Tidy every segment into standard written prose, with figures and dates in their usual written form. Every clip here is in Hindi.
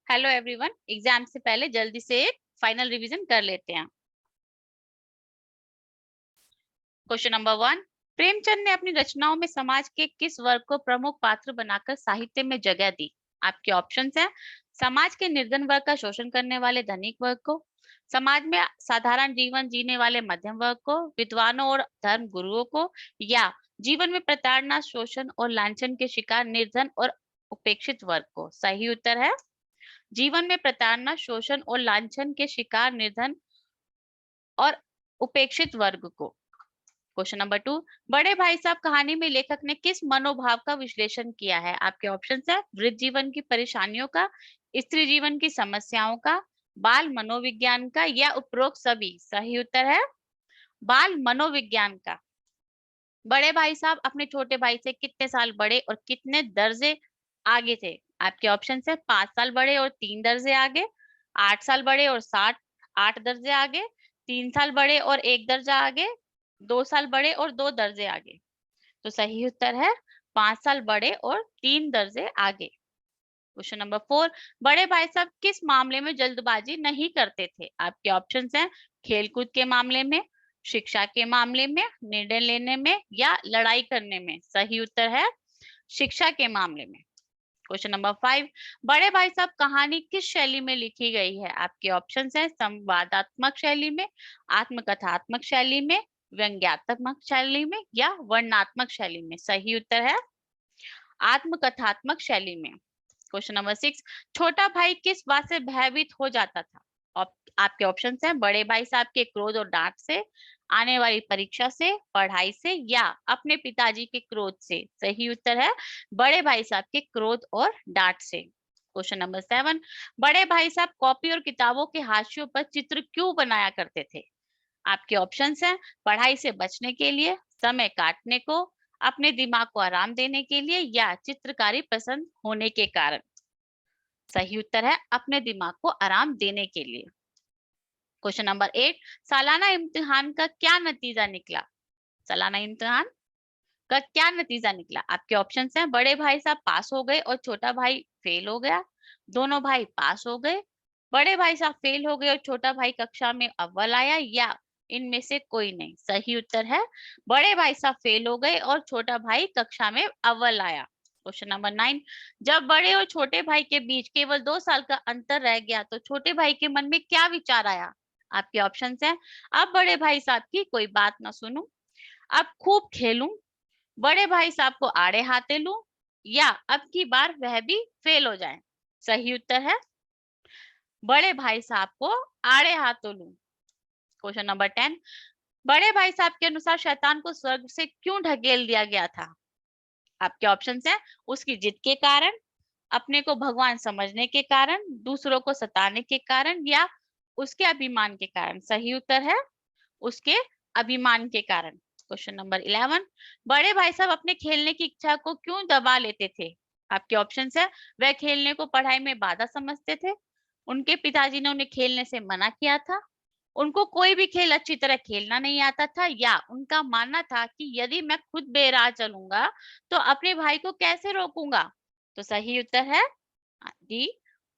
हेलो एवरीवन, एग्जाम से पहले जल्दी से एक फाइनल रिवीजन कर लेते हैं। Question number 1। प्रेमचंद ने अपनी रचनाओं में समाज के किस वर्ग को प्रमुख पात्र बनाकर साहित्य में जगह दी? आपके ऑप्शंस हैं। समाज के निर्धन वर्ग का शोषण करने वाले धनिक वर्ग को, समाज में साधारण जीवन जीने वाले मध्यम वर्ग को, विद्वानों और धर्म गुरुओं को, या जीवन में प्रताड़ना, शोषण और लांछन के शिकार निर्धन और उपेक्षित वर्ग को। सही उत्तर है जीवन में प्रताड़ना, शोषण और लांछन के शिकार निर्धन और उपेक्षित वर्ग को। Question number 2। बड़े भाई साहब कहानी में लेखक ने किस मनोभाव का विश्लेषण किया है? आपके ऑप्शन है। वृद्ध जीवन की परेशानियों का, स्त्री जीवन की समस्याओं का, बाल मनोविज्ञान का, या उपरोक्त सभी। सही उत्तर है बाल मनोविज्ञान का। बड़े भाई साहब अपने छोटे भाई से कितने साल बड़े और कितने दर्जे आगे थे? आपके ऑप्शन है। 5 साल बड़े और 3 दर्जे आगे, 8 साल बड़े और 8 दर्जे आगे, 3 साल बड़े और 1 दर्जा आगे, 2 साल बड़े और 2 दर्जे आगे। तो सही उत्तर है 5 साल बड़े और 3 दर्जे आगे। Question number 4। बड़े भाई साहब किस मामले में जल्दबाजी नहीं करते थे? आपके ऑप्शंस हैं। खेलकूद के मामले में, शिक्षा के मामले में, निर्णय लेने में, या लड़ाई करने में। सही उत्तर है शिक्षा के मामले में। Question number 5। बड़े भाई साहब कहानी किस शैली में लिखी गई है? आपके ऑप्शंस हैं। संवादात्मक शैली में, आत्मकथात्मक शैली में, व्यंग्यात्मक शैली में, या वर्णनात्मक शैली में। सही उत्तर है आत्मकथात्मक शैली में। Question number 6। छोटा भाई किस बात से भयभीत हो जाता था? आपके ऑप्शंस हैं। बड़े भाई साहब के क्रोध और डांट से, आने वाली परीक्षा से, पढ़ाई से, या अपने पिताजी के क्रोध से। सही उत्तर है बड़े भाई साहब के क्रोध और डांट से। Question number 7। बड़े भाई साहब कॉपी और किताबों के हाशियों पर चित्र क्यों बनाया करते थे? आपके ऑप्शंस हैं। पढ़ाई से बचने के लिए, समय काटने को, अपने दिमाग को आराम देने के लिए, या चित्रकारी पसंद होने के कारण। सही उत्तर है अपने दिमाग को आराम देने के लिए। Question number 8। सालाना इम्तिहान का क्या नतीजा निकला? सालाना इम्तिहान का क्या नतीजा निकला? आपके ऑप्शंस हैं। बड़े भाई साहब पास हो गए और छोटा भाई फेल हो गया, दोनों भाई पास हो गए, बड़े भाई साहब फेल हो गए और छोटा भाई कक्षा में अव्वल आया, या इनमें से कोई नहीं। सही उत्तर है बड़े भाई साहब फेल हो गए और छोटा भाई कक्षा में अव्वल आया। Question number 9। जब बड़े और छोटे भाई के बीच केवल 2 साल का अंतर रह गया तो छोटे भाई के मन में क्या विचार आया? आपके ऑप्शंस हैं। अब बड़े भाई साहब की कोई बात ना सुनूं, अब खूब खेलूं, बड़े भाई साहब को आड़े हाथे लूं, या अब की बार वह भी फेल हो जाए। सही उत्तर है बड़े भाई साहब को आड़े हाथों लूं। Question number 10। बड़े भाई साहब के अनुसार शैतान को स्वर्ग से क्यों ढकेल दिया गया था? आपके ऑप्शंस हैं। उसकी जिद के कारण, अपने को भगवान समझने के कारण, दूसरों को सताने के कारण, या उसके अभिमान के कारण। सही उत्तर है उसके अभिमान के कारण। Question number 11। बड़े भाई साहब अपने खेलने की इच्छा को क्यों दबा लेते थे? आपके ऑप्शंस है। वह खेलने को पढ़ाई में बाधा समझते थे, उनके पिताजी ने उन्हें खेलने से मना किया था, उनको कोई भी खेल अच्छी तरह खेलना नहीं आता था, या उनका मानना था कि यदि मैं खुद बेराह चलूंगा तो अपने भाई को कैसे रोकूंगा। तो सही उत्तर है डी।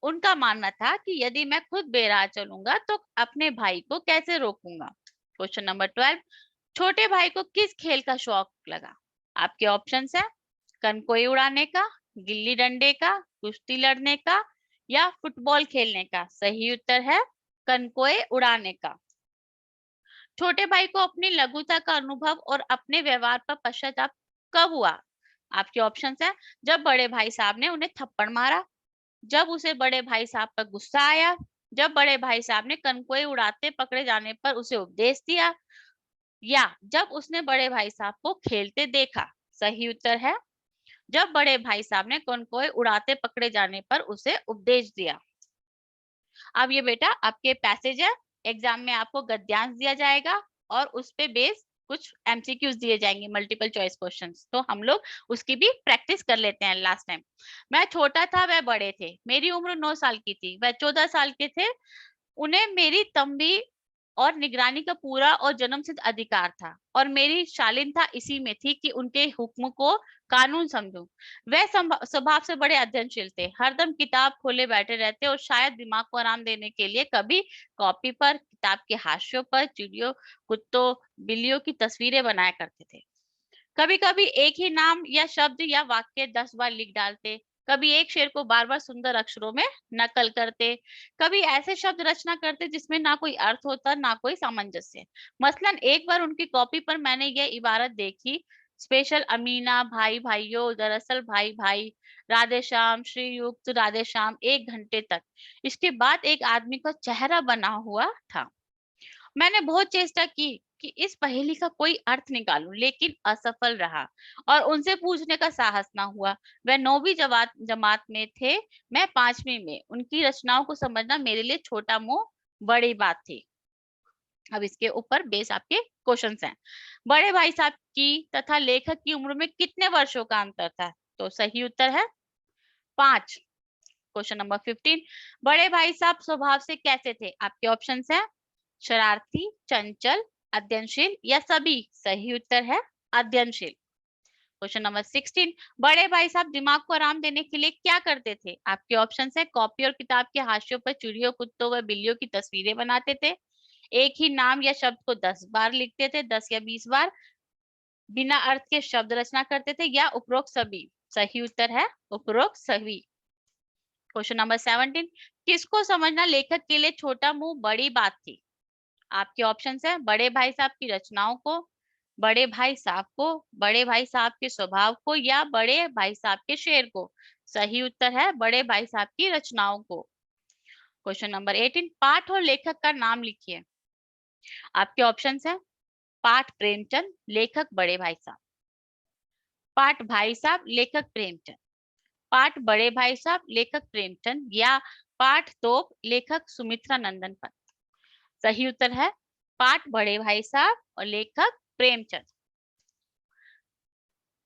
उनका मानना था कि यदि मैं खुद बेराह चलूंगा तो अपने भाई को कैसे रोकूंगा। Question number 12। छोटे भाई को किस खेल का शौक लगा? आपके ऑप्शंस है। कनकोई उड़ाने का, गिल्ली डंडे का, कुश्ती लड़ने का, या फुटबॉल खेलने का। सही उत्तर है कनकोए उड़ाने का। छोटे भाई को अपनी लघुता का अनुभव और अपने व्यवहार पर पश्चाताप कब हुआ? आपके ऑप्शंस है। जब बड़े भाई साहब ने उन्हें थप्पड़ मारा, जब उसे बड़े भाई साहब पर गुस्सा आया, जब बड़े भाई साहब ने कनकोई उड़ाते पकड़े जाने पर उसे उपदेश दिया, या जब उसने बड़े भाई साहब को खेलते देखा। सही उत्तर है जब बड़े भाई साहब ने कनकोई उड़ाते पकड़े जाने पर उसे उपदेश दिया। अब ये बेटा आपके पैसेज है, एग्जाम में आपको गद्यांश दिया जाएगा और उस पे बेस कुछ एमसीक्यूज दिए जाएंगे, मल्टीपल चॉइस क्वेश्चंस। तो हम लोग उसकी भी प्रैक्टिस कर लेते हैं। लास्ट टाइम मैं छोटा था वह बड़े थे, मेरी उम्र 9 साल की थी, वह 14 साल के थे, उन्हें मेरी तंबी और निगरानी का पूरा और जन्मसिद्ध अधिकार था और मेरी शालीनता इसी में थी कि उनके हुक्म को कानून समझूं। वह स्वभाव से बड़े अध्ययनशील थे, हरदम किताब खोले बैठे रहते और शायद दिमाग को आराम देने के लिए कभी कॉपी पर, किताब के हाशियों पर चिड़ियों, कुत्तों, बिल्लियों की तस्वीरें बनाया करते थे। कभी कभी एक ही नाम या शब्द या वाक्य 10 बार लिख डालते, कभी एक शेर को बार बार सुंदर अक्षरों में नकल करते, कभी ऐसे शब्द रचना करते जिसमें ना कोई अर्थ होता ना कोई सामंजस्य। मसलन एक बार उनकी कॉपी पर मैंने यह इबारत देखी, स्पेशल अमीना, भाई भाइयों, दरअसल भाई भाई, राधे श्याम, श्रीयुक्त राधे श्याम, 1 घंटे तक। इसके बाद एक आदमी का चेहरा बना हुआ था। मैंने बहुत चेष्टा की कि इस पहेली का कोई अर्थ निकालूं, लेकिन असफल रहा और उनसे पूछने का साहस ना हुआ। वह 9वीं जमात में थे, मैं 5वीं में। उनकी रचनाओं को समझना मेरे लिए छोटा मुंह बड़ी बात थी। अब इसके ऊपर बेस आपके क्वेश्चंस हैं। बड़े भाई साहब की तथा लेखक की उम्र में कितने वर्षों का अंतर था? तो सही उत्तर है 5। क्वेश्चन नंबर 15, बड़े भाई साहब स्वभाव से कैसे थे? आपके ऑप्शंस हैं शरारती, चंचल, अध्ययनशील या सभी। सही उत्तर है अध्ययनशील। क्वेश्चन नंबर 16, बड़े भाई साहब दिमाग को आराम देने के लिए क्या करते थे? आपके ऑप्शंस है कॉपी और किताब के हाशियों पर चिड़ियों, कुत्तों व बिल्लियों की तस्वीरें बनाते थे, एक ही नाम या शब्द को 10 बार लिखते थे, 10 या 20 बार, बिना अर्थ के शब्द रचना करते थे, या उपरोक्त सभी। सही उत्तर है उपरोक्त सभी। क्वेश्चन नंबर 17, किसको समझना लेखक के लिए छोटा मुंह बड़ी बात थी? आपके ऑप्शंस है बड़े भाई साहब की रचनाओं को, बड़े भाई साहब को, बड़े भाई साहब के स्वभाव को, या बड़े भाई साहब के शेर को। सही उत्तर है बड़े भाई साहब की रचनाओं को। क्वेश्चन नंबर 18, पाठ और लेखक का नाम लिखिए। आपके ऑप्शंस है पाठ प्रेमचंद, लेखक बड़े भाई साहब, पाठ भाई साहब, लेखक प्रेमचंद, पाठ बड़े भाई साहब, लेखक प्रेमचंद, या पाठ तोप, लेखक सुमित्रा नंदन पंत। सही उत्तर है पाठ बड़े भाई साहब और लेखक प्रेमचंद।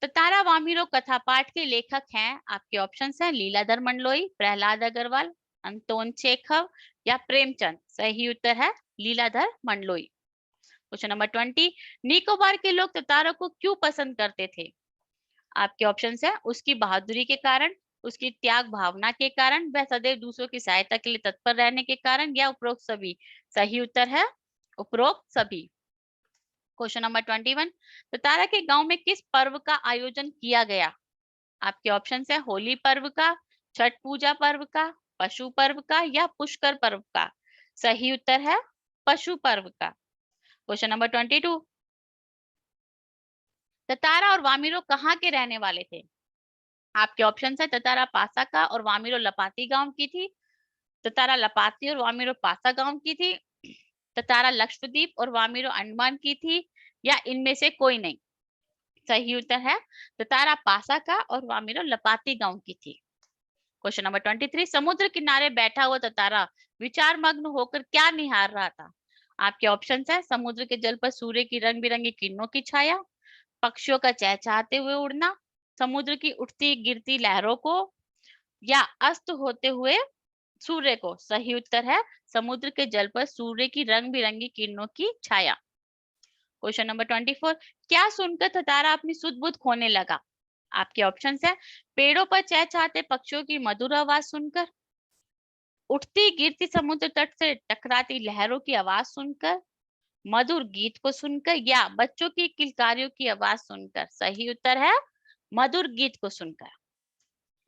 तारा वामिरो कथा पाठ के लेखक हैं। आपके ऑप्शंस हैं लीलाधर मंडलोई, प्रहलाद अग्रवाल, अंतोन चेखव या प्रेमचंद। सही उत्तर है लीलाधर मंडलोई। क्वेश्चन नंबर 20, निकोबार के लोग तारा को क्यों पसंद करते थे? आपके ऑप्शंस हैं उसकी बहादुरी के कारण, उसकी त्याग भावना के कारण, वह सदैव दूसरों की सहायता के लिए तत्पर रहने के कारण, या उपरोक्त सभी। सही उत्तर है उपरोक्त सभी। क्वेश्चन नंबर 21, तारा के गांव में किस पर्व का आयोजन किया गया? आपके ऑप्शन है होली पर्व का, छठ पूजा पर्व का, पशु पर्व का, या पुष्कर पर्व का। सही उत्तर है पशु पर्व का। क्वेश्चन नंबर 22, तारा और वामिरो कहाँ के रहने वाले थे? आपके ऑप्शन है तारा पासा का और वामिरो लपाती गांव की थी, तारा लपाती और वामिरो पासा गांव की थी, तारा लक्षद्वीप और वामिरो अंडमान की थी, या इनमें से कोई नहीं। सही उत्तर है तारा पासा का और वामिरो लपाती गांव की थी। क्वेश्चन नंबर 23, समुद्र किनारे बैठा हुआ तारा विचार मग्न होकर क्या निहार रहा था? आपके ऑप्शंस है समुद्र के जल पर सूर्य की रंग बिरंगी किरणों की छाया, पक्षियों का चहचहाते हुए उड़ना, समुद्र की उठती गिरती लहरों को, या अस्त होते हुए सूर्य को। सही उत्तर है समुद्र के जल पर सूर्य की रंग बिरंगी किरणों की छाया। क्वेश्चन नंबर 24, क्या सुनकर तारा अपनी सुध बुध खोने लगा? आपके ऑप्शन है पेड़ों पर चहचहाते पक्षियों की मधुर आवाज सुनकर, उठती गिरती समुद्र तट से टकराती लहरों की आवाज सुनकर, मधुर गीत को सुनकर, या बच्चों की किलकारियों की आवाज सुनकर। सही उत्तर है मधुर गीत को सुनकर।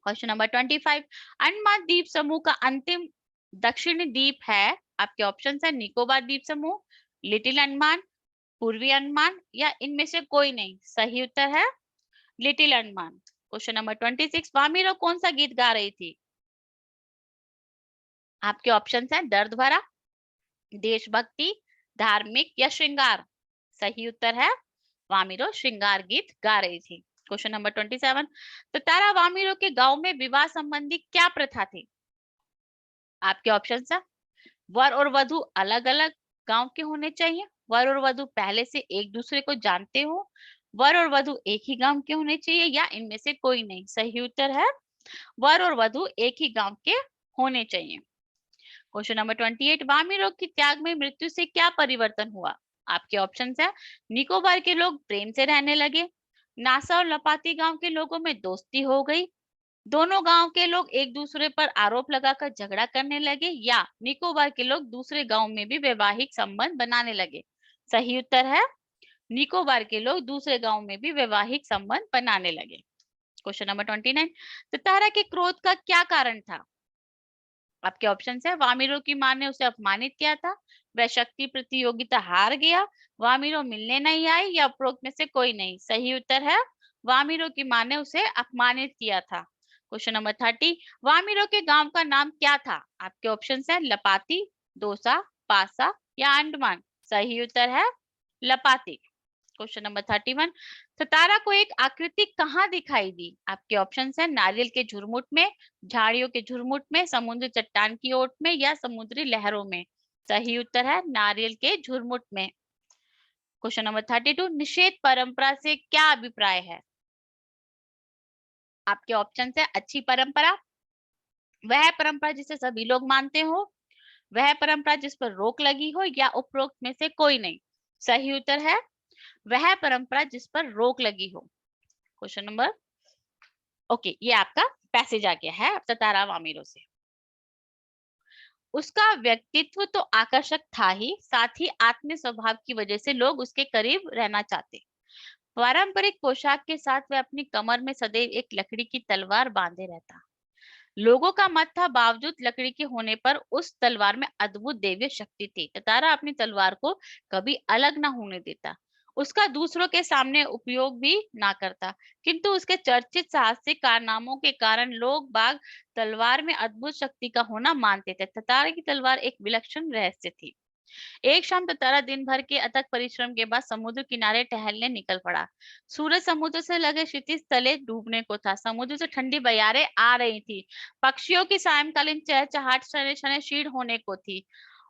क्वेश्चन नंबर 25, अंडमान द्वीप समूह का अंतिम दक्षिणी द्वीप है। आपके ऑप्शन है निकोबार द्वीप समूह, लिटिल अंडमान, पूर्वी अंडमान, या इनमें से कोई नहीं। सही उत्तर है little Andaman. Question number 26, Vamiro कौन सा गीत गा रही थी? आपके ऑप्शन है दर्द भरा, देशभक्ति, धार्मिक, या श्रृंगार। सही उत्तर है वामिरो श्रृंगार गीत गा रही थी। क्वेश्चन नंबर 27, तो तारा वामिरो के गांव में विवाह संबंधी क्या प्रथा थी? आपके ऑप्शन है वर और वधु अलग अलग गांव के होने चाहिए, वर और वधु पहले से एक दूसरे को जानते हो, वर और वधु एक ही गांव के होने चाहिए, या इनमें से कोई नहीं। सही उत्तर है वर और वधु एक ही गांव के होने चाहिए। क्वेश्चन नंबर 28, वामिरों की त्याग में मृत्यु से क्या परिवर्तन हुआ? आपके ऑप्शंस है, निकोबार के लोग प्रेम से रहने लगे, नासा और लपाती गांव के लोगों में दोस्ती हो गई, दोनों गांव के लोग एक दूसरे पर आरोप लगाकर झगड़ा करने लगे, या निकोबार के लोग दूसरे गांव में भी वैवाहिक संबंध बनाने लगे। सही उत्तर है, निकोबार के लोग दूसरे गांव में भी वैवाहिक संबंध बनाने लगे। क्वेश्चन नंबर 29, सितारा के क्रोध का क्या कारण था? आपके ऑप्शन है, वामिरो की मां ने उसे अपमानित किया था, वह शक्ति प्रतियोगिता हार गया, वामिरो मिलने नहीं आई, या उपरोक्त में से कोई नहीं। सही उत्तर है, वामिरो की मां ने उसे अपमानित किया था। क्वेश्चन नंबर 30, वामिरो के गांव का नाम क्या था? आपके ऑप्शन है, लपाती, दोसा, पासा या अंडमान। सही उत्तर है, लपाती। क्वेश्चन नंबर 31, सितारा को एक आकृति कहाँ दिखाई दी? आपके ऑप्शन है, नारियल के झुरमुट में, झाड़ियों के झुरमुट में, समुद्र चट्टान की ओट में या समुद्री लहरों में। सही उत्तर है, नारियल के झुरमुट में। क्वेश्चन नंबर 32, निषेध परंपरा से क्या अभिप्राय है? आपके ऑप्शन है, अच्छी परंपरा, वह परंपरा जिसे सभी लोग मानते हो, वह परंपरा जिस पर रोक लगी हो, या उपरोक्त में से कोई नहीं। सही उत्तर है, वह परंपरा जिस पर रोक लगी हो। क्वेश्चन नंबर, ओके, ये आपका पैसेज आ गया है सितारा वामिरो से। उसका व्यक्तित्व तो आकर्षक था ही, साथ ही आत्मीय स्वभाव की वजह से लोग उसके करीब रहना चाहते। पारंपरिक पोशाक के साथ वह अपनी कमर में सदैव एक लकड़ी की तलवार बांधे रहता। लोगों का मत था, बावजूद लकड़ी के होने पर उस तलवार में अद्भुत दैवीय शक्ति थी। तारा अपनी तलवार को कभी अलग ना होने देता, उसका दूसरों के सामने उपयोग भी ना करता, किंतु उसके चर्चित साहसिक कारनामों के कारण लोग बाग तलवार में अद्भुत शक्ति का होना मानते थे। तारा की तलवार एक विलक्षण रहस्य थी। एक शाम तारा दिन भर के अथक परिश्रम के बाद समुद्र किनारे टहलने निकल पड़ा। सूरज समुद्र से लगे क्षितिज तले डूबने को था, समुद्र से ठंडी बयारें आ रही थी, पक्षियों की सायंकालीन चहचहाट क्षणे क्षणे क्षीण होने को थी।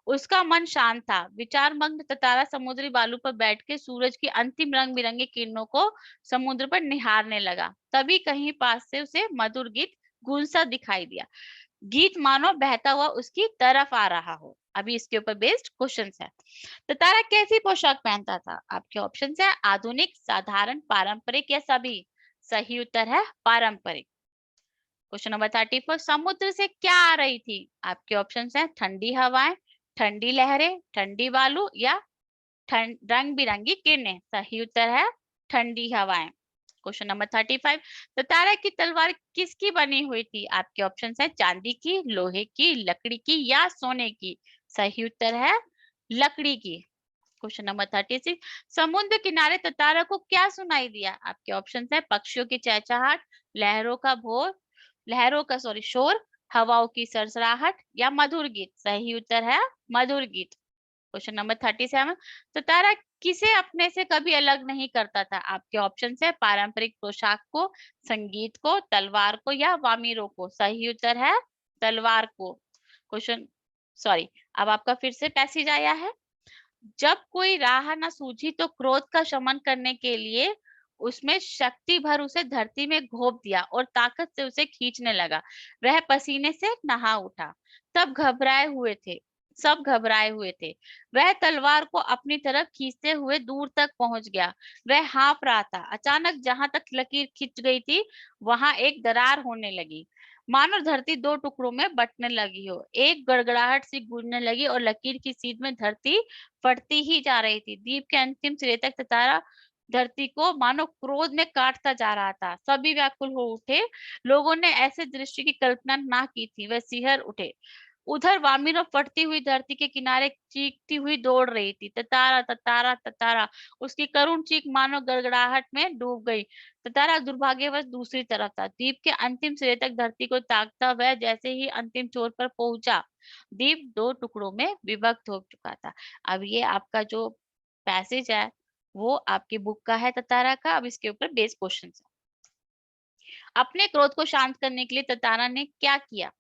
उसका मन शांत था, विचार मग्न तारा समुद्री बालू पर बैठ के सूरज की अंतिम रंग बिरंगी किरणों को समुद्र पर निहारने लगा। तभी कहीं पास से उसे मधुर गीत गूंजता दिखाई दिया, गीत मानो बहता हुआ उसकी तरफ आ रहा हो। अभी इसके ऊपर बेस्ड क्वेश्चन है। तो तारा कैसी पोशाक पहनता था? आपके ऑप्शन है, आधुनिक, साधारण, पारंपरिक या सभी। सही उत्तर है, पारंपरिक। क्वेश्चन नंबर 34, समुद्र से क्या आ रही थी? आपके ऑप्शन है, ठंडी हवाएं, ठंडी लहरें, ठंडी बालू या रंग बिरंगी किरणें। सही उत्तर है, ठंडी हवाएं। क्वेश्चन नंबर 35, तारा की तलवार किसकी बनी हुई थी? आपके ऑप्शन है, चांदी की, लोहे की, लकड़ी की या सोने की। सही उत्तर है, लकड़ी की। क्वेश्चन नंबर 36, समुद्र किनारे तारा को क्या सुनाई दिया? आपके ऑप्शन है, पक्षियों की चहचहाट, लहरों का भोर, लहरों का शोर, हवाओं की सरसराहट या मधुर गीत। सही उत्तर है, मधुर गीत। क्वेश्चन नंबर 37, सितारा किसे अपने से कभी अलग नहीं करता था? आपके ऑप्शन है, पारंपरिक पोशाक को, संगीत को, तलवार को या वामिरों को। सही उत्तर है, तलवार को। क्वेश्चन, सॉरी, अब आपका फिर से पैसेज आया है। जब कोई राह न सूझी तो क्रोध का शमन करने के लिए उसमें शक्ति भर उसे धरती में घोंप दिया और ताकत से उसे खींचने लगा। वह पसीने से नहा उठा। तब घबराए हुए थे सब घबराए हुए थे। वह तलवार को अपनी तरफ खींचते हुए दूर तक पहुंच गया। वह हाँफ रहा था। अचानक जहां तक लकीर खिंच गई थी, वहां एक दरार होने लगी, मानो धरती दो टुकड़ों में बंटने लगी हो। एक गड़गड़ाहट सी गूंजने लगी और लकीर की सीध में धरती फटती ही जा रही थी। द्वीप के अंतिम सिरे तक सितारा धरती को मानो क्रोध में काटता जा रहा था। सभी व्याकुल हो उठे। लोगों ने ऐसे दृश्य की कल्पना ना की थी, वे सिहर उठे। उधर वामिनो फटती हुई धरती के किनारे चीखती हुई दौड़ रही थी, ततारा ततारा ततारा। उसकी करुण चीख मानो गड़गड़ाहट में डूब गई। ततारा दुर्भाग्यवश दूसरी तरफ था, द्वीप के अंतिम सिरे तक धरती को ताकता वह जैसे ही अंतिम छोर पर पहुंचा, द्वीप दो टुकड़ों में विभक्त हो चुका था। अब ये आपका जो पैसेज है वो आपकी बुक का है, ततारा का। अब इसके ऊपर बेस क्वेश्चन है। अपने क्रोध को शांत करने के लिए ततारा ने क्या किया?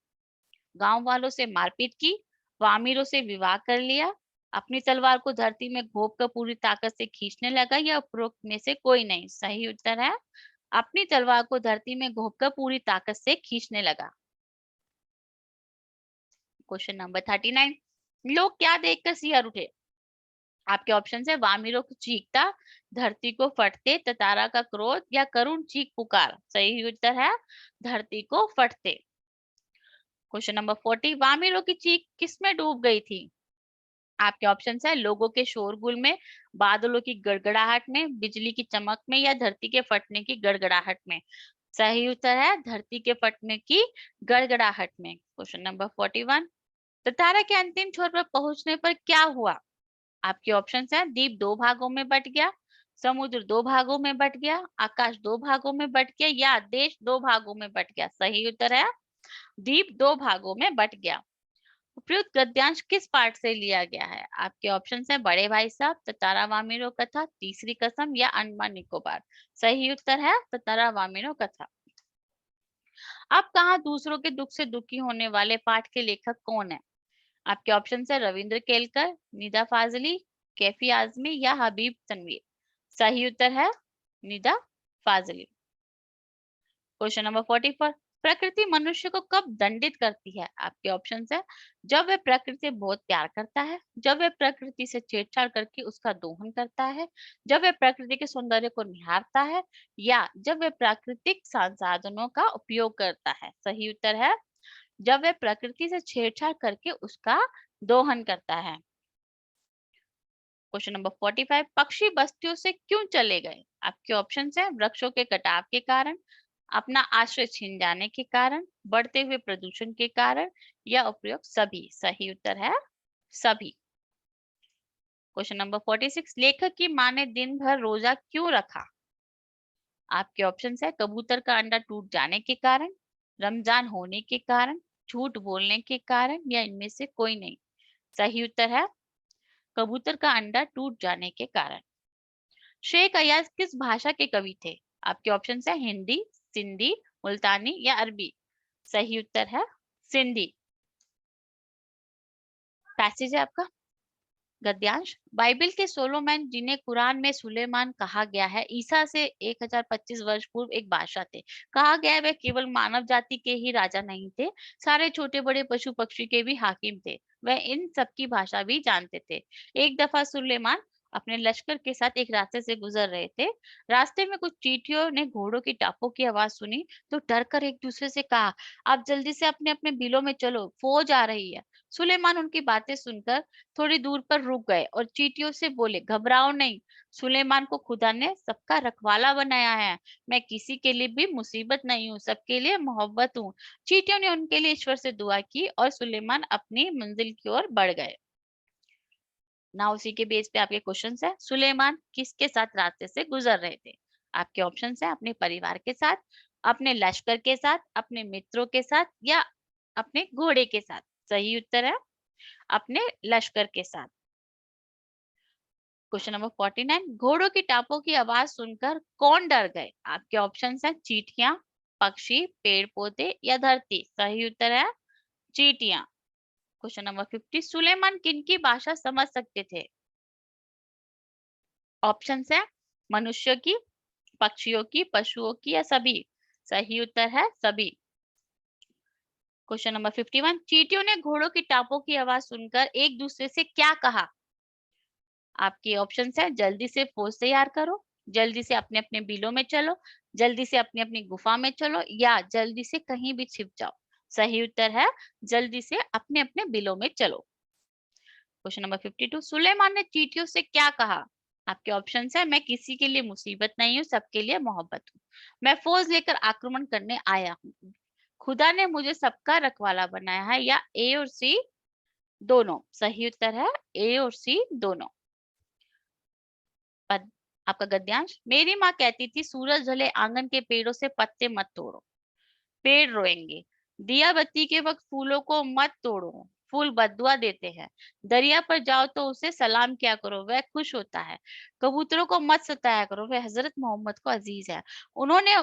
गांव वालों से मारपीट की, वामिरों से विवाह कर लिया, अपनी तलवार को धरती में घोंप कर पूरी ताकत से खींचने लगा या उपरोक्त में से कोई नहीं। सही उत्तर है, अपनी तलवार को धरती में घोंप कर पूरी ताकत से खींचने लगा। क्वेश्चन नंबर 39, लोग क्या देखकर सिहर उठे? आपके ऑप्शन है वामिरों को चीखता, धरती को फटते, ततारा का क्रोध या करुण चीख पुकार। सही उत्तर है धरती को फटते। क्वेश्चन नंबर 40, वामिरों की चीख किसमें डूब गई थी? आपके ऑप्शन है लोगों के शोरगुल में, बादलों की गड़गड़ाहट में, बिजली की चमक में या धरती के फटने की गड़गड़ाहट में। सही उत्तर है धरती के फटने की गड़गड़ाहट में। क्वेश्चन नंबर 41, तारा के अंतिम छोर पर पहुंचने पर क्या हुआ? आपके ऑप्शन है द्वीप दो भागों में बट गया, समुद्र दो भागों में बट गया, आकाश दो भागों में बट गया या देश दो भागों में बट गया। सही उत्तर है द्वीप दो भागों में बट गया। उपयुक्त गद्यांश किस पाठ से लिया गया है? आपके ऑप्शन है बड़े भाई साहब, ततारा वामिरो कथा, तीसरी कसम या अंडमान निकोबार। सही उत्तर है ततारा वामिरो कथा। अब कहा दूसरों के दुख से दुखी होने वाले पाठ के लेखक कौन है? आपके ऑप्शन है रविंद्र केलकर, निदा फाजली, कैफी आजमी या हबीब तनवीर। सही उत्तर है निदा फाजली। क्वेश्चन नंबर 44, प्रकृति मनुष्य को कब दंडित करती है? आपके ऑप्शन है जब वह प्रकृति से बहुत प्यार करता है, जब वह प्रकृति से छेड़छाड़ करके उसका दोहन करता है, जब वह प्रकृति के सौंदर्य को निहारता है या जब वह प्राकृतिक संसाधनों का उपयोग करता है। सही उत्तर है जब वह प्रकृति से छेड़छाड़ करके उसका दोहन करता है। क्वेश्चन नंबर 45, पक्षी बस्तियों से क्यों चले गए? आपके ऑप्शन है वृक्षों के कटाव के कारण, अपना आश्रय छीन जाने के कारण, बढ़ते हुए प्रदूषण के कारण या उपयोग सभी। सही उत्तर है सभी। क्वेश्चन नंबर 46, लेखक की मां ने दिन भर रोजा क्यों रखा? आपके ऑप्शन है कबूतर का अंडा टूट जाने के कारण, रमजान होने के कारण, झूठ बोलने के कारण या इनमें से कोई नहीं। सही उत्तर है कबूतर का अंडा टूट जाने के कारण। शेख अय्याज किस भाषा के कवि थे? आपके ऑप्शन है हिंदी, सिंधी, मुल्तानी या अरबी। सही उत्तर है सिंधी। पैसेज है आपका गद्यांश, बाइबिल के सोलोमन जिन्हें कुरान में सुलेमान कहा गया है, ईसा से 1025 वर्ष पूर्व एक बादशाह थे। कहा गया है वह केवल मानव जाति के ही राजा नहीं थे, सारे छोटे बड़े पशु पक्षी के भी हाकिम थे। वह इन सबकी भाषा भी जानते थे। एक दफा सुलेमान अपने लश्कर के साथ एक रास्ते से गुजर रहे थे। रास्ते में कुछ चींटियों ने घोड़ों की टापों की आवाज सुनी तो डर कर एक दूसरे से कहा, आप जल्दी से अपने अपने बिलों में चलो, फौज आ रही है। सुलेमान उनकी बातें सुनकर थोड़ी दूर पर रुक गए और चींटियों से बोले, घबराओ नहीं, सुलेमान को खुदा ने सबका रखवाला बनाया है। मैं किसी के लिए भी मुसीबत नहीं हूँ, सबके लिए मोहब्बत हूँ। चींटियों ने उनके लिए ईश्वर से दुआ की और सुलेमान अपनी मंजिल की ओर बढ़ गए। ना उसी के बेस पे आपके क्वेश्चन है, सुलेमान किसके साथ रास्ते से गुजर रहे थे? आपके ऑप्शन है अपने परिवार के साथ, अपने लश्कर के साथ, अपने मित्रों के साथ या अपने घोड़े के साथ। सही उत्तर है अपने लश्कर के साथ। क्वेश्चन नंबर 49, घोड़ों की टापों की आवाज सुनकर कौन डर गए? आपके ऑप्शन हैं चींटियां, पक्षी, पेड़ पौधे या धरती। सही उत्तर है चींटियां। क्वेश्चन नंबर 50, सुलेमान किनकी भाषा समझ सकते थे? ऑप्शन है मनुष्य की, पक्षियों की, पशुओं की या सभी। सही उत्तर है सभी। क्वेश्चन नंबर 51, चींटियों ने घोड़ों की टापों की आवाज सुनकर एक दूसरे से क्या कहा? आपके ऑप्शन है जल्दी से फौज तैयार करो, जल्दी से अपने अपने बिलों में चलो, जल्दी से अपनी अपनी गुफा में चलो या जल्दी से कहीं भी छिप जाओ। सही उत्तर है जल्दी से अपने अपने बिलों में चलो। क्वेश्चन नंबर 52, सुलेमान ने चींटियों से क्या कहा? आपके ऑप्शन है मैं किसी के लिए मुसीबत नहीं हूँ, सबके लिए मोहब्बत हूँ, मैं फौज लेकर आक्रमण करने आया हूँ, खुदा ने मुझे सबका रखवाला बनाया है या ए और सी दोनों। सही उत्तर है ए और सी दोनों। पद आपका गद्यांश, मेरी माँ कहती थी सूरज ढले आंगन के पेड़ों से पत्ते मत तोड़ो, पेड़ रोएंगे। दिया बत्ती के वक्त फूलों को मत तोड़ो, फूल बदुआ देते हैं। दरिया पर जाओ तो उसे सलाम किया करो, वह खुश होता है। कबूतरों को मत सताया करो, वह हजरत मोहम्मद को अजीज है। उन्होंने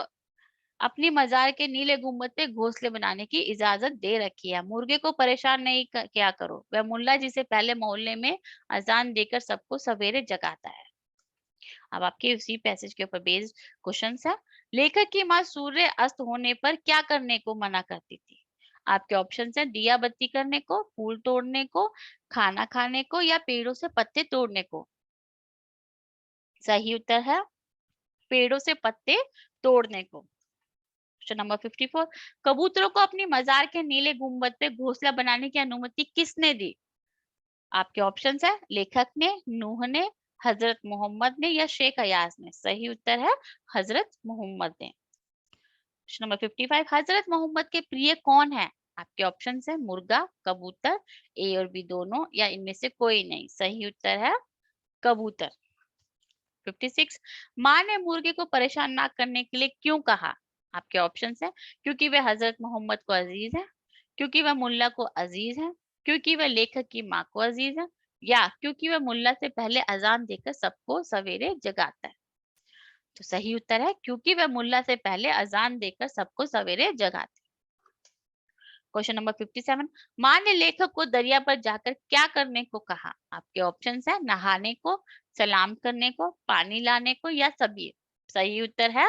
अपनी मजार के नीले गुम्बद पे घोंसले बनाने की इजाजत दे रखी है। मुर्गे को परेशान नहीं किया करो, वह मुल्ला जिसे पहले मोहल्ले में अजान देकर सबको सवेरे जगाता है। अब आपके उसी पैसेज के ऊपर बेस्ड क्वेश्चन है, लेखक की माँ सूर्य अस्त होने पर क्या करने को मना करती थी? आपके ऑप्शन है दिया बत्ती करने को, फूल तोड़ने को, खाना खाने को या पेड़ों से पत्ते तोड़ने को। सही उत्तर है पेड़ों से पत्ते तोड़ने को। क्वेश्चन नंबर 54, कबूतरों को अपनी मजार के नीले गुंबद पे घोंसला बनाने की अनुमति किसने दी? आपके ऑप्शन है लेखक ने, नूह ने, हजरत मोहम्मद ने या शेख अयाज ने। सही उत्तर है हजरत मोहम्मद ने। क्वेश्चन नंबर 55, हजरत मोहम्मद के प्रिय कौन है? आपके ऑप्शन है मुर्गा, कबूतर, ए और बी दोनों या इनमें से कोई नहीं। सही उत्तर है कबूतर। 56, माँ ने मुर्गे को परेशान ना करने के लिए क्यों कहा? आपके ऑप्शन है क्योंकि वह हजरत मोहम्मद को अजीज है, क्योंकि वह मुल्ला को अजीज है, क्योंकि वह लेखक की माँ को अजीज है या क्योंकि वह मुल्ला से पहले अजान देकर सबको सवेरे जगाता है। तो सही उत्तर है क्योंकि वह मुल्ला से पहले अजान देकर सबको सवेरे जगाता है। क्वेश्चन नंबर 57, माँ ने लेखक को दरिया पर जाकर क्या करने को कहा? आपके ऑप्शन है नहाने को, सलाम करने को, पानी लाने को या सभी। सही उत्तर है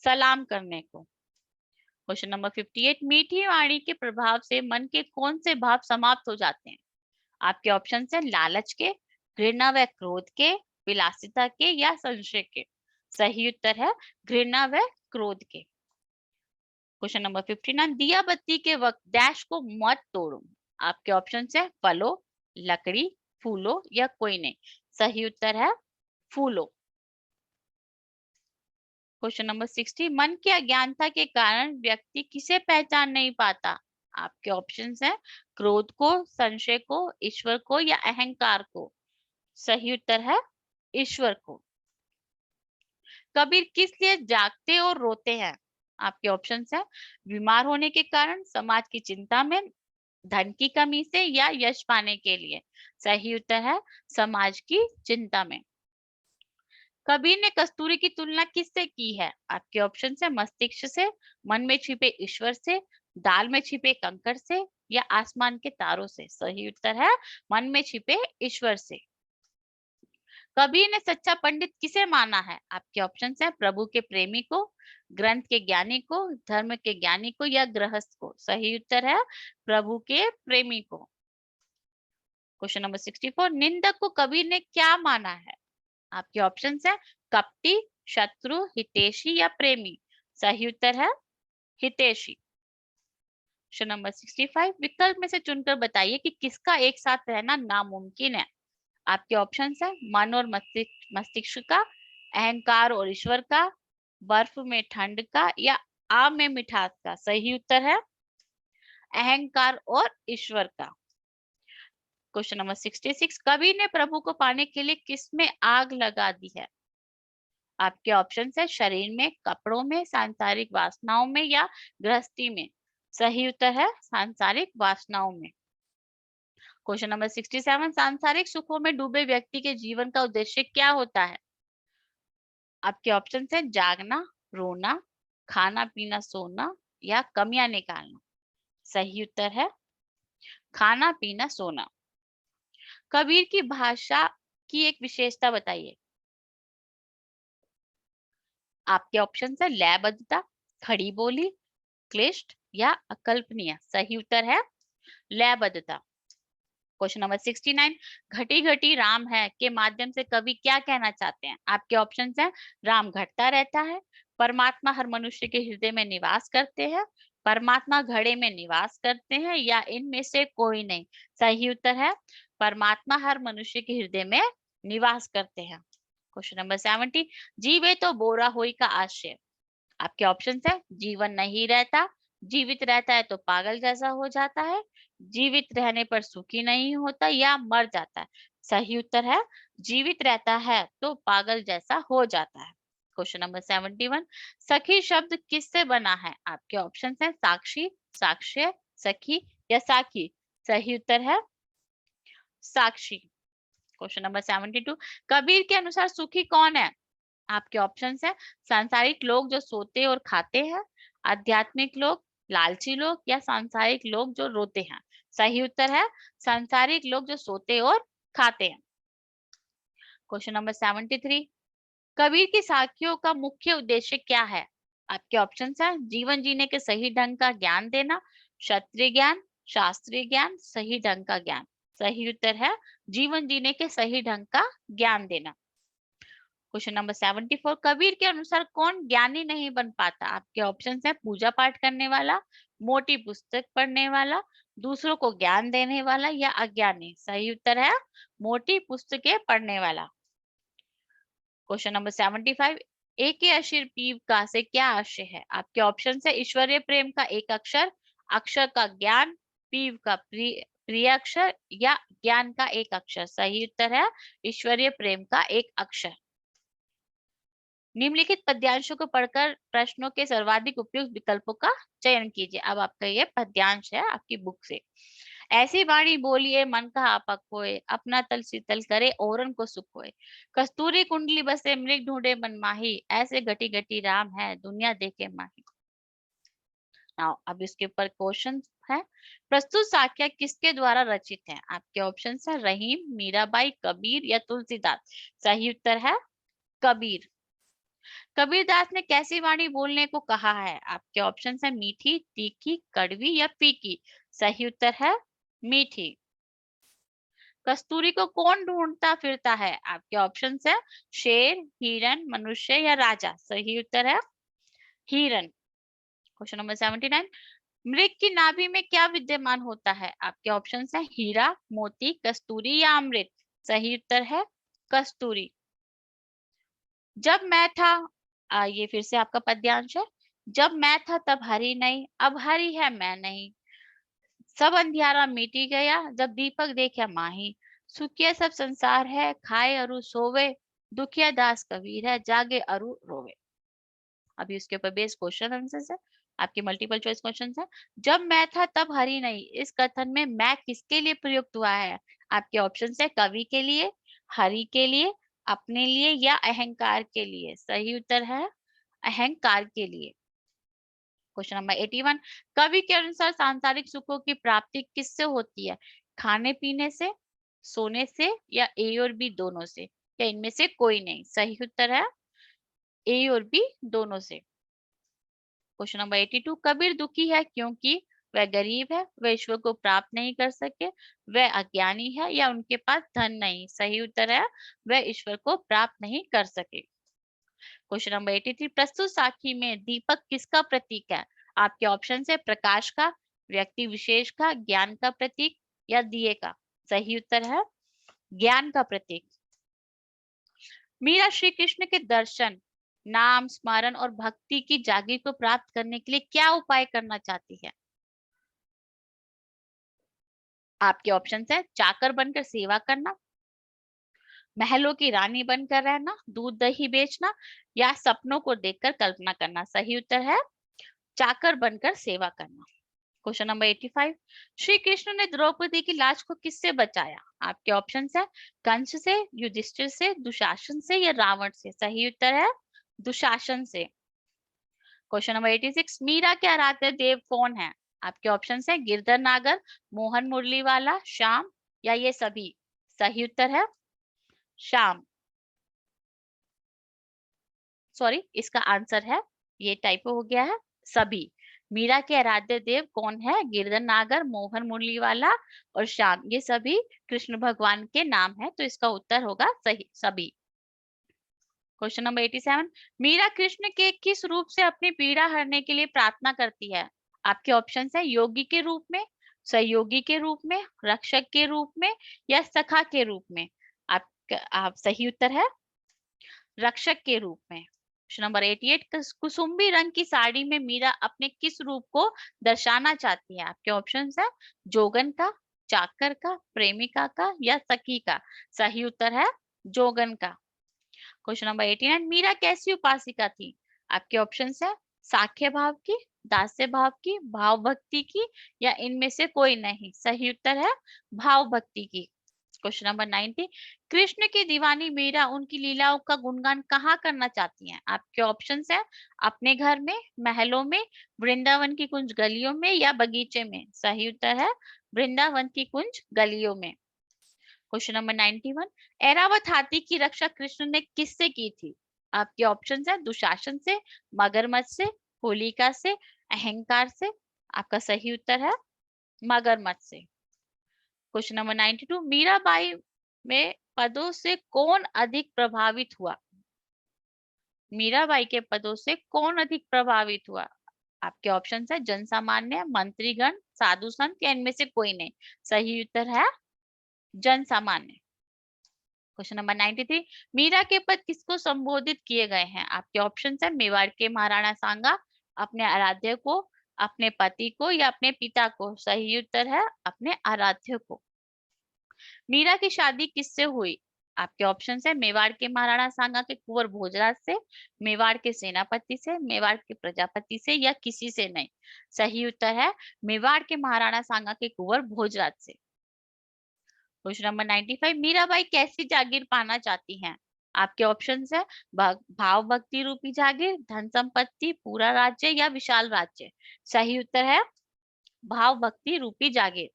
सलाम करने को। क्वेश्चन नंबर 58, मीठी वाणी के प्रभाव से मन के कौन से भाव समाप्त हो जाते हैं? आपके ऑप्शन है लालच के, घृणा व क्रोध के, विलासिता के या संशय के। सही उत्तर है घृणा व क्रोध के। क्वेश्चन नंबर 59, दिया बत्ती के वक्त डैश को मत तोड़ो। आपके ऑप्शन है फलों, लकड़ी, फूलों या कोई नहीं। सही उत्तर है फूलों। क्वेश्चन नंबर 60, मन की अज्ञानता के कारण व्यक्ति किसे पहचान नहीं पाता? आपके ऑप्शन है क्रोध को, संशय को, ईश्वर को या अहंकार को। सही उत्तर है ईश्वर को। कबीर किस लिए जागते और रोते हैं? आपके ऑप्शन है बीमार होने के कारण, समाज की चिंता में, धन की कमी से या यश पाने के लिए। सही उत्तर है समाज की चिंता में। कबीर ने कस्तूरी की तुलना किससे की है? आपके ऑप्शन है मस्तिष्क से, मन में छिपे ईश्वर से, दाल में छिपे कंकड़ से या आसमान के तारों से। सही उत्तर है मन में छिपे ईश्वर से। कबीर ने सच्चा पंडित किसे माना है? आपके ऑप्शन है प्रभु के प्रेमी को, ग्रंथ के ज्ञानी को, धर्म के ज्ञानी को या गृहस्थ को। सही उत्तर है प्रभु के प्रेमी को। क्वेश्चन नंबर 64, निंदक को कबीर ने क्या माना है? आपके ऑप्शन है कपटी, शत्रु, हितैषी या प्रेमी। सही उत्तर है हितैषी। क्वेश्चन नंबर 65, विकल्प में से चुनकर बताइए कि किसका एक साथ रहना नामुमकिन है। आपके ऑप्शन है मन और मस्तिष्क का, अहंकार और ईश्वर का, बर्फ में ठंड का या आम में मिठास का। सही उत्तर है अहंकार और ईश्वर का। क्वेश्चन नंबर 66, कबीर ने प्रभु को पाने के लिए किसमें आग लगा दी है? आपके ऑप्शन है शरीर में, कपड़ों में, सांसारिक वासनाओं में या गृहस्थी में। सही उत्तर है सांसारिक वासनाओं में। क्वेश्चन नंबर 67, सांसारिक सुखों में डूबे व्यक्ति के जीवन का उद्देश्य क्या होता है? आपके ऑप्शन है जागना, रोना, खाना पीना सोना या कमियां निकालना। सही उत्तर है खाना पीना सोना। कबीर की भाषा की एक विशेषता बताइए। आपके ऑप्शन है लयबद्धता, खड़ी बोली, क्लिष्ट या अकल्पनीय। सही उत्तर है लयबद्धता। क्वेश्चन नंबर 69, घटी घटी राम है के माध्यम से कवि क्या कहना चाहते हैं? आपके ऑप्शन है राम घटता रहता है, परमात्मा हर मनुष्य के हृदय में निवास करते हैं, परमात्मा घड़े में निवास करते हैं या इनमें से कोई नहीं। सही उत्तर है परमात्मा हर मनुष्य के हृदय में निवास करते हैं। क्वेश्चन नंबर 70, जीवे तो बोरा होई का आशय। आपके ऑप्शन है जीवन नहीं रहता, जीवित रहता है तो पागल जैसा हो जाता है, जीवित रहने पर सुखी नहीं होता या मर जाता है। सही उत्तर है जीवित रहता है तो पागल जैसा हो जाता है। क्वेश्चन नंबर 71, सखी शब्द किससे बना है? आपके ऑप्शन है साक्षी, साक्ष्य, सखी या साखी। सही उत्तर है साक्षी। क्वेश्चन नंबर 72, कबीर के अनुसार सुखी कौन है? आपके ऑप्शंस है सांसारिक लोग जो सोते और खाते हैं, आध्यात्मिक लोग, लालची लोग या सांसारिक लोग जो रोते हैं। सही उत्तर है सांसारिक लोग जो सोते और खाते हैं। क्वेश्चन नंबर 73, कबीर की साखियों का मुख्य उद्देश्य क्या है? आपके ऑप्शंस है जीवन जीने के सही ढंग का ज्ञान देना, क्षत्रिय ज्ञान, शास्त्रीय ज्ञान, सही ढंग का ज्ञान। सही उत्तर है जीवन जीने के सही ढंग का ज्ञान देना। क्वेश्चन नंबर 74, कबीर के अनुसार कौन ज्ञानी नहीं बन पाता? आपके ऑप्शन है पूजा पाठ करने वाला, मोटी पुस्तक पढ़ने वाला, दूसरों को ज्ञान देने वाला या अज्ञानी। सही उत्तर है मोटी पुस्तकें पढ़ने वाला। क्वेश्चन नंबर 75, ए के अक्षर पीव का से क्या आशय है? आपके ऑप्शन है ईश्वरीय प्रेम का एक अक्षर, अक्षर का ज्ञान, पीव का प्रिय अक्षर या ज्ञान का एक अक्षर। सही उत्तर है ईश्वरीय प्रेम का एक अक्षर। निम्नलिखित पद्यांशों को पढ़कर प्रश्नों के सर्वाधिक उपयुक्त विकल्पों का चयन कीजिए। अब आपका ये पद्यांश है आपकी बुक से। ऐसी वाणी बोलिए मन का आपक होए, अपना तल शीतल करे औरन को सुख होए। कस्तूरी कुंडली बसे मृग ढूंढे मन माही, ऐसे घटी घटी राम है दुनिया देखे माही। नाउ अब इसके ऊपर क्वेश्चन है, प्रस्तुत साख्या किसके द्वारा रचित है? आपके ऑप्शन है रहीम, मीराबाई, कबीर या तुलसीदास। सही उत्तर है कबीर। कबीरदास ने कैसी वाणी बोलने को कहा है? आपके ऑप्शन है मीठी, तीखी, कड़वी या फीकी। सही उत्तर है मीठी। कस्तूरी को कौन ढूंढता फिरता है? आपके ऑप्शन है शेर, हिरन, मनुष्य या राजा। सही उत्तर है हिरन। क्वेश्चन नंबर 79, मृग की नाभि में क्या विद्यमान होता है? आपके ऑप्शन है हीरा, मोती, कस्तूरी या अमृत। सही उत्तर है कस्तूरी। जब मैं था, ये फिर से आपका पद्यांश है। जब मैं था तब हरी नहीं, अब हरी है मैं नहीं। सब अंधियारा मिटी गया, जब दीपक देखा माही। सुखिया सब संसार है, खाए अरु सोवे। दुखिया दास कबीर है, जागे अरु रोवे। अभी उसके ऊपर बेस्ड क्वेश्चन आंसर्स है, आपके मल्टीपल चॉइस क्वेश्चन है। जब मैं था तब हरी नहीं, इस कथन में मैं किसके लिए प्रयुक्त हुआ है? आपके ऑप्शन है कवि के लिए, हरि के लिए, अपने लिए या अहंकार के लिए। सही उत्तर है अहंकार के लिए। क्वेश्चन नंबर 81, कवि के अनुसार सांसारिक सुखों की प्राप्ति किससे होती है? खाने पीने से, सोने से या ए और बी दोनों से या इनमें से कोई नहीं। सही उत्तर है ए और बी दोनों से। क्वेश्चन नंबर 82, कबीर दुखी है क्योंकि वह गरीब है, वह ईश्वर को प्राप्त नहीं कर सके, वह अज्ञानी है या उनके पास धन नहीं। सही उत्तर है वह ईश्वर को प्राप्त नहीं कर सके। क्वेश्चन नंबर 83, प्रस्तुत साखी में दीपक किसका प्रतीक है? आपके ऑप्शन है प्रकाश का, व्यक्ति विशेष का, ज्ञान का प्रतीक या दिए का। सही उत्तर है ज्ञान का प्रतीक। मीरा श्री कृष्ण के दर्शन, नाम, स्मरण और भक्ति की जागीर को प्राप्त करने के लिए क्या उपाय करना चाहती है? आपके ऑप्शन है चाकर बनकर सेवा करना, महलों की रानी बनकर रहना, दूध दही बेचना या सपनों को देखकर कल्पना करना। सही उत्तर है चाकर बनकर सेवा करना। क्वेश्चन नंबर 85, श्री कृष्ण ने द्रौपदी की लाश को किससे बचाया? आपके ऑप्शन है कंस से, युधिष्ठिर से, दुशासन से या रावण से। सही उत्तर है दुशासन से। क्वेश्चन नंबर 86, मीरा के आराध्य देव कौन है? आपके ऑप्शन है गिरधर नागर, मोहन मुरली वाला, श्याम या ये सभी। सही उत्तर है श्याम। सॉरी, इसका आंसर है, ये टाइपो हो गया है, सभी। मीरा के आराध्य देव कौन है? गिरधर नागर, मोहन मुरली वाला और श्याम, ये सभी कृष्ण भगवान के नाम है, तो इसका उत्तर होगा सही सभी। क्वेश्चन नंबर 87, मीरा कृष्ण के किस रूप से अपनी पीड़ा हरने के लिए प्रार्थना करती है? आपके ऑप्शन है योगी के रूप में, सहयोगी के रूप में, रक्षक के रूप में या सखा के रूप में। आप सही उत्तर है रक्षक के रूप में। क्वेश्चन नंबर 88, कुसुम्बी रंग की साड़ी में मीरा अपने किस रूप को दर्शाना चाहती है? आपके ऑप्शन है जोगन का, चाकर का, प्रेमिका का या सखी का। सही उत्तर है जोगन का। क्वेश्चन नंबर 89, मीरा कैसी उपासिका थी? आपके ऑप्शन है साख्य भाव की, दास्य भाव की, भाव भक्ति की या इनमें से कोई नहीं। सही उत्तर है भाव भक्ति की। क्वेश्चन नंबर 90, कृष्ण की दीवानी मीरा उनकी लीलाओं का गुणगान कहाँ करना चाहती हैं? आपके ऑप्शन है अपने घर में, महलों में, वृंदावन की कुंज गलियों में या बगीचे में। सही उत्तर है वृंदावन की कुंज गलियों में। क्वेश्चन नंबर 91, ऐरावत हाथी की रक्षा कृष्ण ने किससे की थी? आपके ऑप्शन है दुशासन से, मगरमच्छ से, होलिका से, अहंकार से। आपका सही उत्तर है मगरमच्छ से। क्वेश्चन नंबर 92, मीराबाई में पदों से कौन अधिक प्रभावित हुआ? मीराबाई के पदों से कौन अधिक प्रभावित हुआ? आपके ऑप्शन है जन सामान्य, मंत्रीगण, साधु संत या इनमें से कोई नहीं। सही उत्तर है जन सामान्य। क्वेश्चन नंबर 93, मीरा के पद किसको संबोधित किए गए हैं? आपके ऑप्शन है मेवाड़ के महाराणा सांगा, अपने आराध्य को, अपने पति को या अपने पिता को। सही उत्तर है अपने आराध्य को। मीरा की शादी किससे हुई? आपके ऑप्शन है मेवाड़ के महाराणा सांगा के कुंवर भोजराज से, मेवाड़ के सेनापति से, मेवाड़ के प्रजापति से या किसी से नहीं। सही उत्तर है मेवाड़ के महाराणा सांगा के कुंवर भोजराज से। क्वेश्चन नंबर 95, मीराबाई कैसी जागीर पाना चाहती हैं? आपके ऑप्शन है भाव भक्ति रूपी जागीर, धन संपत्ति, पूरा राज्य या विशाल राज्य। सही उत्तर है भाव भक्ति रूपी जागीर।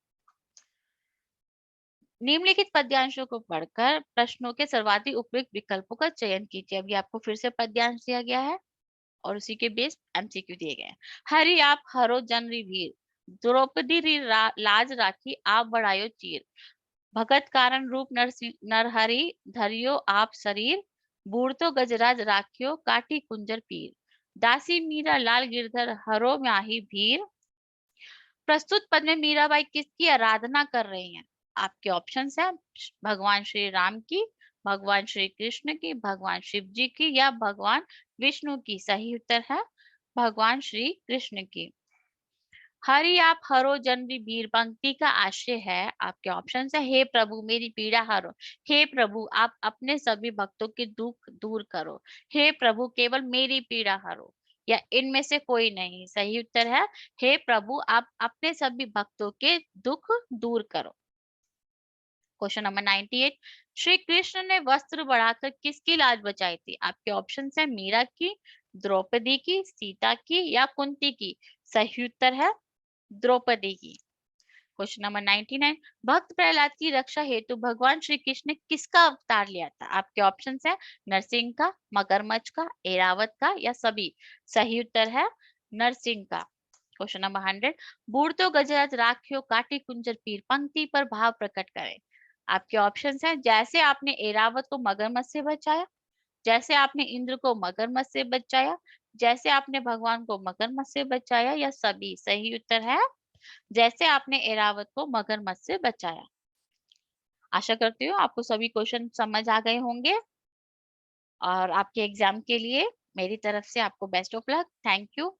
निम्नलिखित पद्यांशों को पढ़कर प्रश्नों के सर्वाधिक उपयुक्त विकल्पों का चयन कीजिए। अभी आपको फिर से पद्यांश दिया गया है और उसी के बेस एमसीक्यू दिए गए हैं। हरि आप हरो जन वीर, द्रौपदी लाज राखी आप बढ़ायो चीर, भगत कारण रूप नरहरि धरियो आप शरीर, बूढ़तो गजराज राखियो काटी कुंजर पीर, दासी मीरा लाल गिरधर हरो म्याही भीर। प्रस्तुत पद में मीराबाई किसकी आराधना कर रही हैं? आपके ऑप्शन है भगवान श्री राम की, भगवान श्री कृष्ण की, भगवान शिव जी की या भगवान विष्णु की। सही उत्तर है भगवान श्री कृष्ण की। हरि आप हरो जन वीर पंक्ति का आशय है, आपके ऑप्शन है हे प्रभु मेरी पीड़ा हरो, हे प्रभु आप अपने सभी भक्तों के दुख दूर करो, हे प्रभु केवल मेरी पीड़ा हरो या इनमें से कोई नहीं। सही उत्तर है हे प्रभु आप अपने सभी भक्तों के दुख दूर करो। क्वेश्चन नंबर 98, श्री कृष्ण ने वस्त्र बढ़ाकर किसकी लाज बचाई थी? आपके ऑप्शन है मीरा की, द्रौपदी की, सीता की या कुंती की। सही उत्तर है द्रौपदी की। क्वेश्चन नंबर 99, भक्त प्रहलाद की रक्षा हेतु भगवान श्री कृष्ण ने किसका अवतार लिया था? आपके ऑप्शन है नरसिंह का, मगरमच्छ का, एरावत का या सभी। सही उत्तर है नरसिंह का। क्वेश्चन नंबर 100, बूढ़तो गजराज राखियो काटी कुंजर पीर पंक्ति पर भाव प्रकट करें। आपके ऑप्शन है जैसे आपने एरावत को मगरमच्छ से बचाया, जैसे आपने इंद्र को मगरमच्छ से बचाया, जैसे आपने भगवान को मगरमच्छ से बचाया या सभी। सही उत्तर है जैसे आपने एरावत को मगरमच्छ से बचाया। आशा करती हूँ आपको सभी क्वेश्चन समझ आ गए होंगे और आपके एग्जाम के लिए मेरी तरफ से आपको best of luck. Thank you.